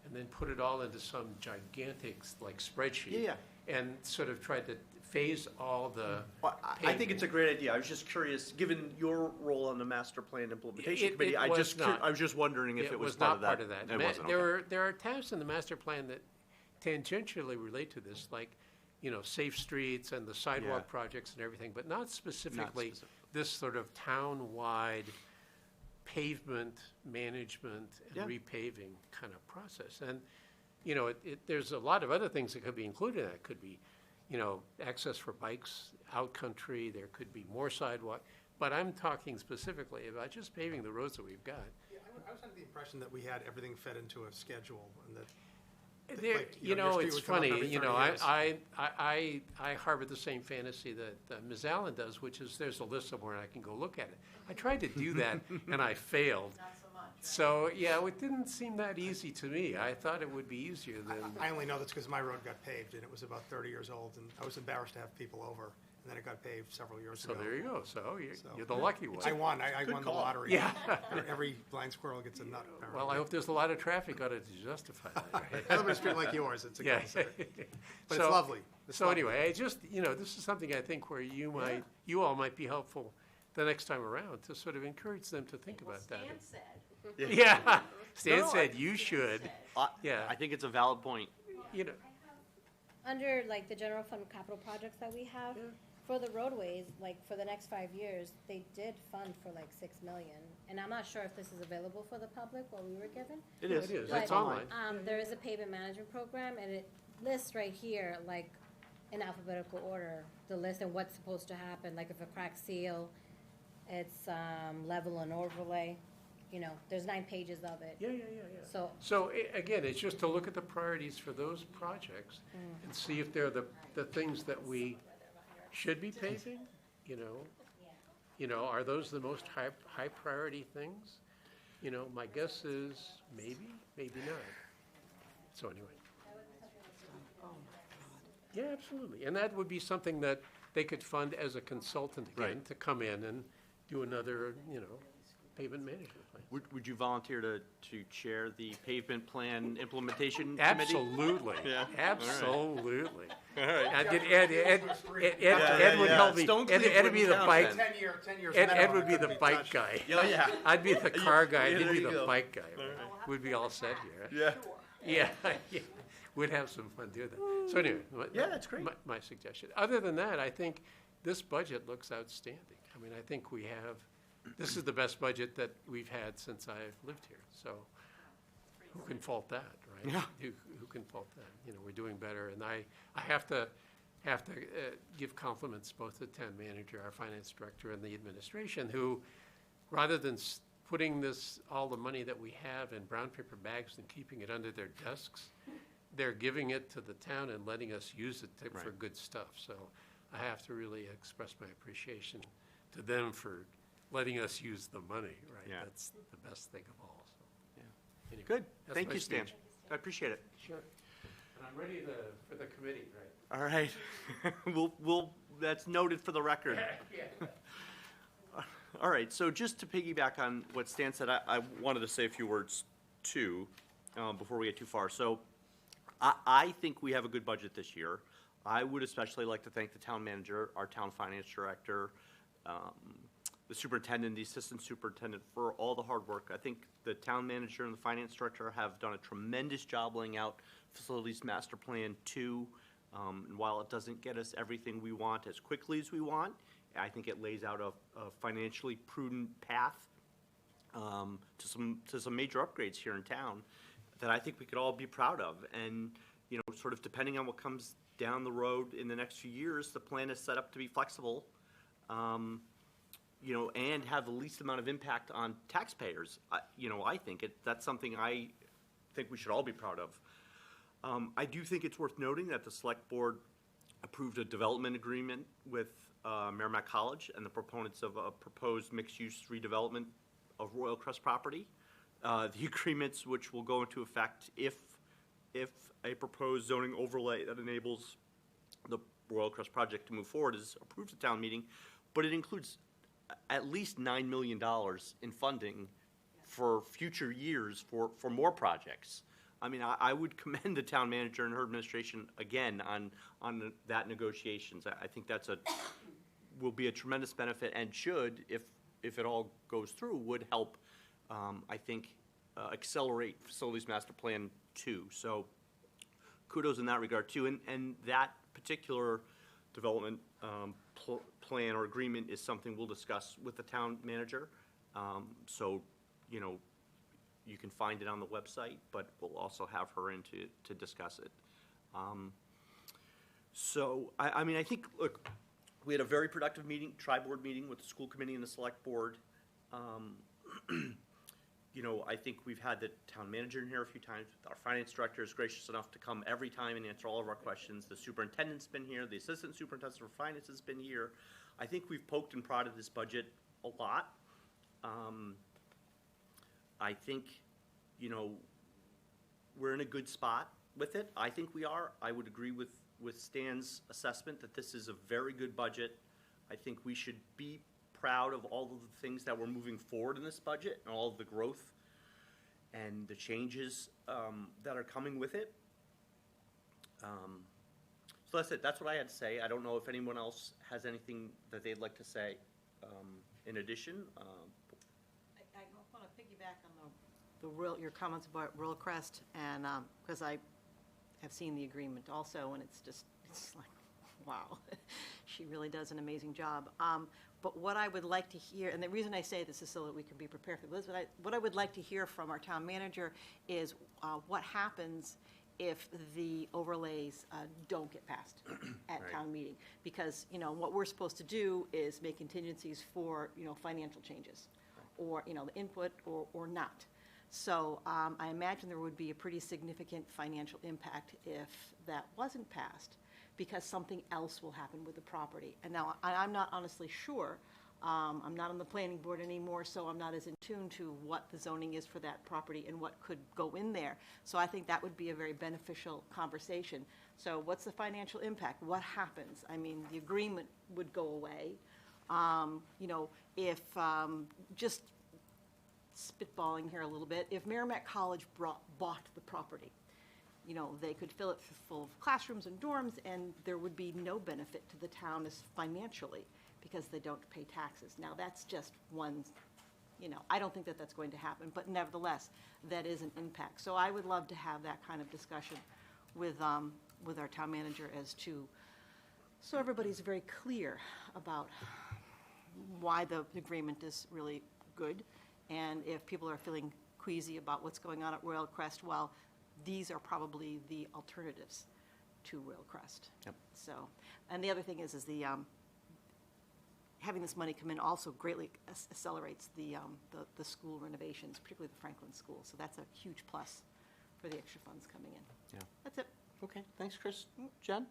and then put it all into some gigantic, spreadsheet. Yeah. And sort of tried to phase all the. Well, I think it's a great idea. I was just curious, given your role on the master plan implementation It committee, I was not. was just wondering if it was not part of that. It Ma- wasn't, There okay. are tabs in the master plan that tangentially relate to this, like, safe streets and the sidewalk Yeah. projects and everything, but not specifically specific. this sort of town-wide pavement management and Yeah. repaving kind of process. And, there's a lot of other things that could be included in that. Could be, access for bikes out country, there could be more sidewalk, but I'm talking specifically about just paving the roads that we've got. Yeah, I was under the impression that we had everything fed into a schedule, and that. There, like, your street it's would come up funny, every 30 years. I harbor the same fantasy that Ms. Allen does, which is there's a list somewhere and I can go look at it. I tried to do that and I failed. Not so much, right? So, yeah, it didn't seem that easy to me. I thought it would be easier than, I only know that's because my road got paved, and it was about 30 years old, and I was embarrassed to have people over, and then it got paved several years so ago. there you go. So So- you're the lucky one. I won, I won the call. lottery. Yeah. Every blind squirrel gets a nut, apparently. Well, I hope there's a lot of traffic on it to justify that, right? I live in a street like yours, it's a Yeah. cul-de-sac. But So- it's lovely. It's So lovely. anyway, I just, this is something I think where you all might be helpful the next time around to sort of encourage them to think about that. Stan said. Yeah, Stan No, said you should, Yeah. I think it's a valid point. you know, Under like the general fund capital projects that we have, for the roadways, like for the next 5 years, they did fund for like 6 million. And I'm not sure if this is available for the public, what we were given. It is. it is, But, it's online. There is a pavement management program, and it lists right here, like, in alphabetical order, the list and what's supposed to happen, like if a crack seal, it's, level and overlay, you know, there's 9 pages of it. Yeah. So, So, again, it's just to look at the priorities for those projects and see if they're the things that we should be paving, you know? You know, are those the most high priority things? You know, my guess is maybe not. So anyway. Yeah, absolutely. And that would be something that they could fund as a consultant again, Right. to come in and do another, you know, pavement management plan. Would you volunteer to chair the pavement plan implementation committee? Absolutely, Yeah. absolutely. All right. And did Ed would yeah. help me, Stone Ed Cleave would be the wouldn't bike, count then. 10 years. Ed minimum, would be it the could bike touched. guy. Oh, yeah. I'd be the car guy, Yeah, he'd there be you the go. bike guy. We'd be all set here. Yeah. Yeah, yeah. We'd have some fun doing that. So anyway. Yeah, that's great. My suggestion. Other than that, I think this budget looks outstanding. I mean, I think we have, this is the best budget that we've had since I've lived here. So who can fault that, right? Yeah. Who can fault that? You know, we're doing better. And I have to give compliments both to the town manager, our finance director, and the administration, who, rather than putting all the money that we have in brown paper bags and keeping it under their desks, they're giving it to the town and letting us use it for Right. good stuff. So I have to really express my appreciation to them for letting us use the money, right? Yeah. That's the best thing of all, so. Yeah. Anyway, Good. that's Thank my you, Stan. speech. I appreciate it. Sure. And I'm ready for the committee, right? All right. That's noted for the record. Yeah. All right, so just to piggyback on what Stan said, I wanted to say a few words too, before we get too far. So I think we have a good budget this year. I would especially like to thank the town manager, our town finance director, the superintendent, the assistant superintendent for all the hard work. I think the town manager and the finance director have done a tremendous job laying out Facilities Master Plan 2. And while it doesn't get us everything we want as quickly as we want, I think it lays out a financially prudent path to some major upgrades here in town that I think we could all be proud of. And, you know, sort of depending on what comes down the road in the next few years, the plan is set up to be flexible, you know, and have the least amount of impact on taxpayers. You know, I think that's something I think we should all be proud of. I do think it's worth noting that the select board approved a development agreement with Merrimack College and the proponents of a proposed mixed-use redevelopment of Royal Crest property. The agreements, which will go into effect if a proposed zoning overlay that enables the Royal Crest project to move forward is approved at town meeting, but it includes at least $9 million in funding for future years for more projects. I mean, I would commend the town manager and her administration again on that negotiations. I think will be a tremendous benefit and should, if it all goes through, would help, I think, accelerate Facilities Master Plan 2. So kudos in that regard too. And that particular development plan or agreement is something we'll discuss with the town manager. So, you know, you can find it on the website, but we'll also have her in to discuss it. So, I mean, I think, look, we had a very productive meeting, tri-board meeting with the school committee and the select board. You know, I think we've had the town manager in here a few times. Our finance director is gracious enough to come every time and answer all of our questions. The superintendent's been here. The assistant superintendent for finance has been here. I think we've poked and prodded this budget a lot. I think, you know, we're in a good spot with it. I think we are. I would agree with Stan's assessment that this is a very good budget. I think we should be proud of all of the things that we're moving forward in this budget and all of the growth and the changes that are coming with it. So that's it. That's what I had to say. I don't know if anyone else has anything that they'd like to say in addition. I want to piggyback on your comments about Royal Crest, and, because I have seen the agreement also, and it's like, wow, she really does an amazing job. But what I would like to hear, and the reason I say this is so that we can be prepared for this, what I would like to hear from our town manager is what happens if the overlays don't get passed at Right. town meeting. Because, what we're supposed to do is make contingencies for, financial changes, or, the input or not. So I imagine there would be a pretty significant financial impact if that wasn't passed, because something else will happen with the property. And now, I'm not honestly sure. I'm not on the planning board anymore, so I'm not as in tune to what the zoning is for that property and what could go in there. So I think that would be a very beneficial conversation. So what's the financial impact? What happens? I mean, the agreement would go away. If, just spitballing here a little bit, if Merrimack College bought the property, they could fill it full of classrooms and dorms, and there would be no benefit to the town as financially, because they don't pay taxes. Now, that's just one, I don't think that that's going to happen, but nevertheless, that is an impact. So I would love to have that kind of discussion with our town manager as to, so everybody's very clear about why the agreement is really good, and if people are feeling queasy about what's going on at Royal Crest, well, these are probably the alternatives to Royal Crest. Yep. So, and the other thing is the having this money come in also greatly accelerates the school renovations, particularly the Franklin School. So that's a huge plus for the extra funds coming in. Yeah. That's it. Okay, thanks, Chris. Jen?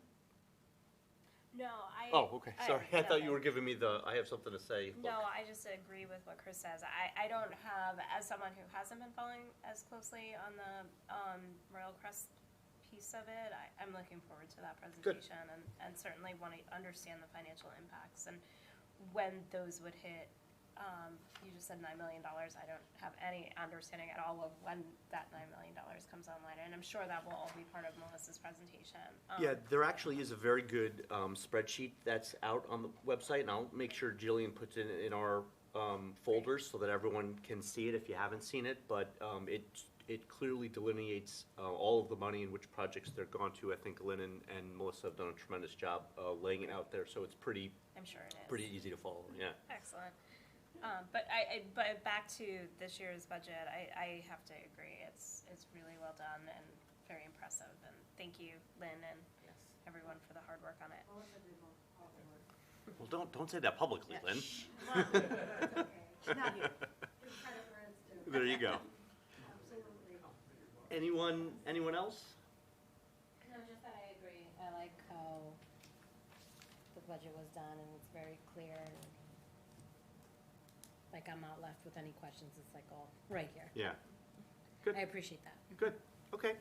No, Oh, okay, sorry. I thought you were giving me I have something to say. No, I just agree with what Chris says. I don't have, as someone who hasn't been following as closely on the Royal Crest piece of it, I'm looking forward to that presentation and certainly want to understand the financial impacts and when those would hit. You just said $9 million. I don't have any understanding at all of when that $9 million comes online, and I'm sure that will all be part of Melissa's presentation. Yeah, there actually is a very good spreadsheet that's out on the website, and I'll make sure Jillian puts it in our folders so that everyone can see it if you haven't seen it, but it clearly delineates all of the money and which projects they're gone to. I think Lynn and Melissa have done a tremendous job laying it out there, so it's pretty I'm sure it is. pretty easy to follow, yeah. Excellent. But back to this year's budget, I have to agree. It's really well done and very impressive. And thank you, Lynn, and everyone for the hard work on it. Well, don't say that publicly, Lynn. She's not here. There you go. Anyone else? No, just that I agree. I like how the budget was done, and it's very clear. And, like, I'm not left with any questions. It's like all right here. Yeah. Good. I appreciate that. Good, okay.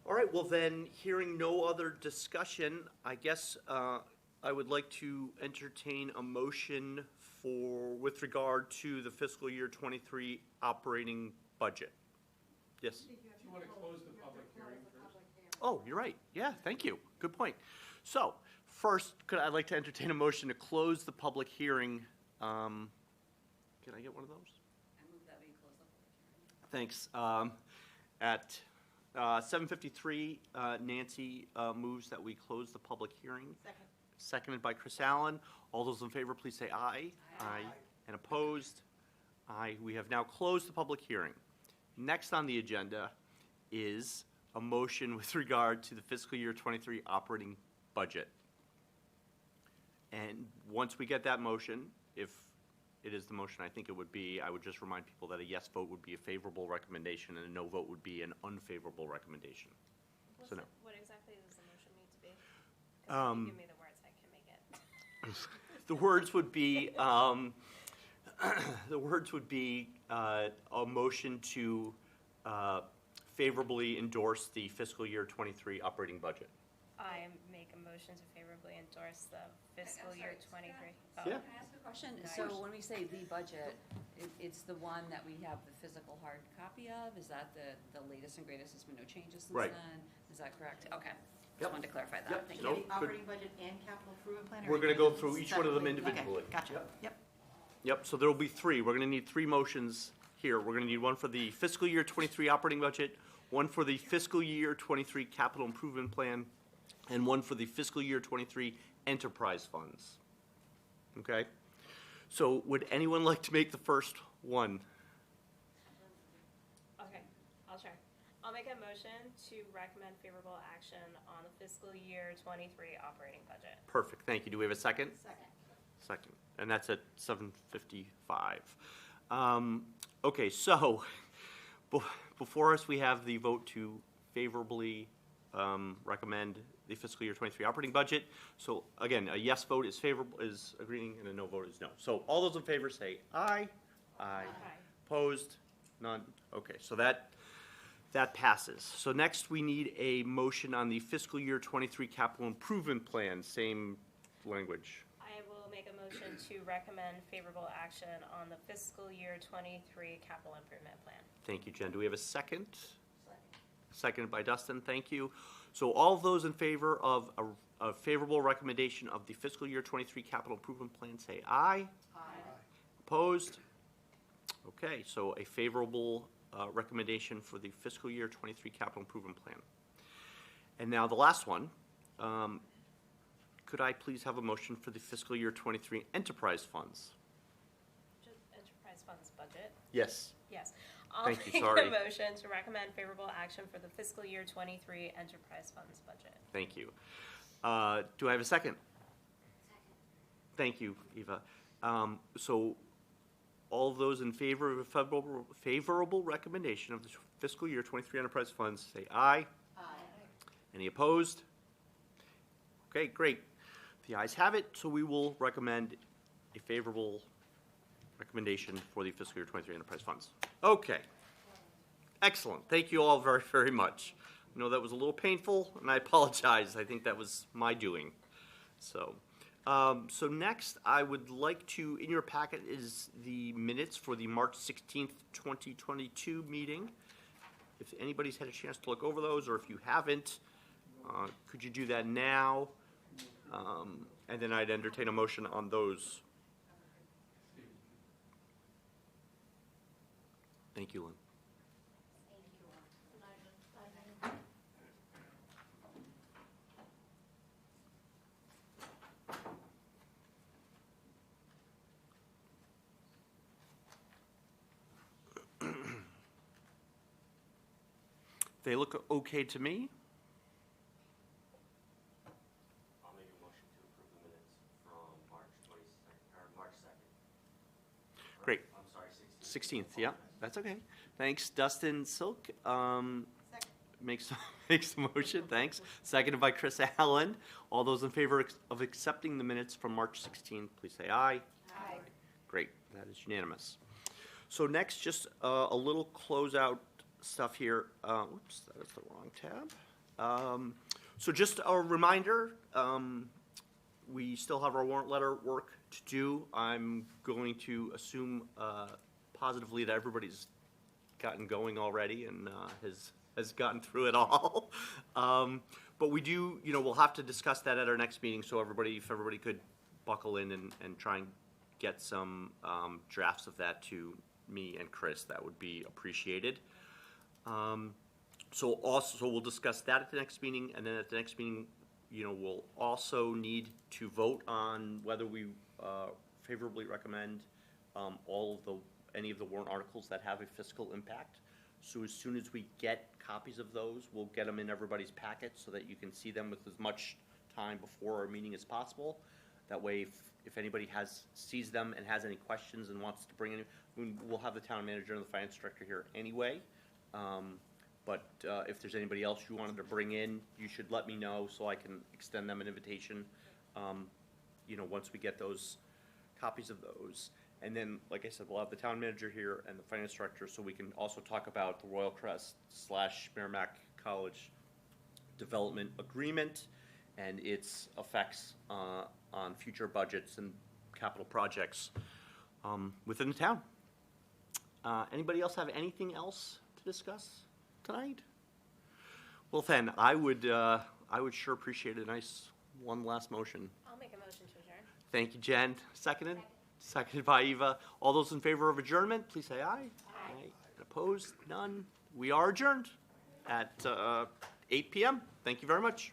All right, well then, hearing no other discussion, I guess I would like to entertain a motion with regard to the fiscal year '23 operating budget. Yes? Do you want to close the public hearing first? Oh, you're right, yeah, thank you, good point. So, first, I'd like to entertain a motion to close the public hearing. Can I get one of those? I move that we close the public hearing. Thanks. At 7:53, Nancy moves that we close the public hearing. Second. Seconded by Chris Allen. All those in favor, please say aye. Aye. And opposed? Aye. We have now closed the public hearing. Next on the agenda is a motion with regard to the fiscal year '23 operating budget. And once we get that motion, if it is the motion I think it would be, I would just remind people that a yes vote would be a favorable recommendation and a no vote would be an unfavorable recommendation. So no. What exactly does the motion need to be? 'Cause if you give me the words, I can make it. The words would be, a motion to favorably endorse the fiscal year '23 operating budget. I make a motion to favorably endorse the fiscal year '23. Yeah. Can I ask a question? So when we say the budget, it's the one that we have the physical hard copy of? Is that the latest and greatest? There's been no changes since Right. then? Is that correct? Okay. Yep. Just wanted to clarify that. Yep. Thank Nope. you. The operating budget and capital improvement plan? or We're gonna anything go through each one of them separately? individually. Okay, gotcha. Yep. Yep, so there will be three. We're going to need three motions here. We're gonna need one for the fiscal year 23 operating budget, one for the fiscal year 23 capital improvement plan, and one for the fiscal year 23 enterprise funds. Okay? So would anyone like to make the first one? Okay, I'll try. I'll make a motion to recommend favorable action on the fiscal year 23 operating budget. Perfect, thank you. Do we have a second? Second. Second, and that's at 7:55. Okay, so before us, we have the vote to favorably recommend the fiscal year 23 operating budget. So again, a yes vote is favorable, is agreeing, and a no vote is no. So all those in favor say aye. Aye. Opposed? None? Okay, so that passes. So next, we need a motion on the fiscal year 23 capital improvement plan, same language. I will make a motion to recommend favorable action on the fiscal year 23 capital improvement plan. Thank you, Jen. Do we have a second? Seconded by Dustin, thank you. So all of those in favor of a favorable recommendation of the fiscal year 23 capital improvement plan, say aye. Aye. Opposed? Okay, so a favorable recommendation for the fiscal year 23 capital improvement plan. And now the last one. Could I please have a motion for the fiscal year 23 enterprise funds? Just enterprise funds budget. Yes. Yes. I'll Thank you, make sorry. a motion to recommend favorable action for the fiscal year 23 enterprise funds budget. Thank you. Do I have a second? Thank you, Eva. So all of those in favor of a favorable recommendation of the fiscal year 23 enterprise funds, say aye. Aye. Any opposed? Okay, great. The ayes have it, so we will recommend a favorable recommendation for the fiscal year 23 enterprise funds. Okay. Excellent. Thank you all very, very much. I know that was a little painful, and I apologize. I think that was my doing. So, so next, I would like to, in your packet is the minutes for the March 16th, 2022 meeting. If anybody's had a chance to look over those, or if you haven't, could you do that now? And then I'd entertain a motion on those. Thank you, Lynn. They look okay to me. I'll make a motion to approve the minutes from March 22nd, or March 2nd. Great. I'm sorry, 16th. 16th, yeah, that's okay. Thanks, Dustin Silk. Makes the motion, thanks. Seconded by Chris Allen. All those in favor of accepting the minutes from March 16th, please say aye. Aye. Great, that is unanimous. So next, just a little closeout stuff here. Whoops, that is the wrong tab. So just a reminder, we still have our warrant letter work to do. I'm going to assume positively that everybody's gotten going already and has gotten through it all. But we do, we'll have to discuss that at our next meeting, so if everybody could buckle in and try and get some drafts of that to me and Chris, that would be appreciated. So we'll discuss that at the next meeting, and then at the next meeting, we'll also need to vote on whether we favorably recommend any of the warrant articles that have a fiscal impact. So as soon as we get copies of those, we'll get them in everybody's packet so that you can see them with as much time before our meeting as possible. That way, if anybody sees them and has any questions and wants to bring in, we'll have the town manager and the finance director here anyway. But if there's anybody else you wanted to bring in, you should let me know so I can extend them an invitation, once we get those copies of those. And then, like I said, we'll have the town manager here and the finance director, so we can also talk about the Royal Crest / Merrimack College Development Agreement and its effects on future budgets and capital projects within the town. Anybody else have anything else to discuss tonight? Well, then, I would sure appreciate a nice one last motion. I'll make a motion to adjourn. Thank you, Jen. Seconded? Seconded by Eva. All those in favor of adjournment, please say aye. Aye. Aye. Opposed? None. We are adjourned at 8 PM. Thank you very much.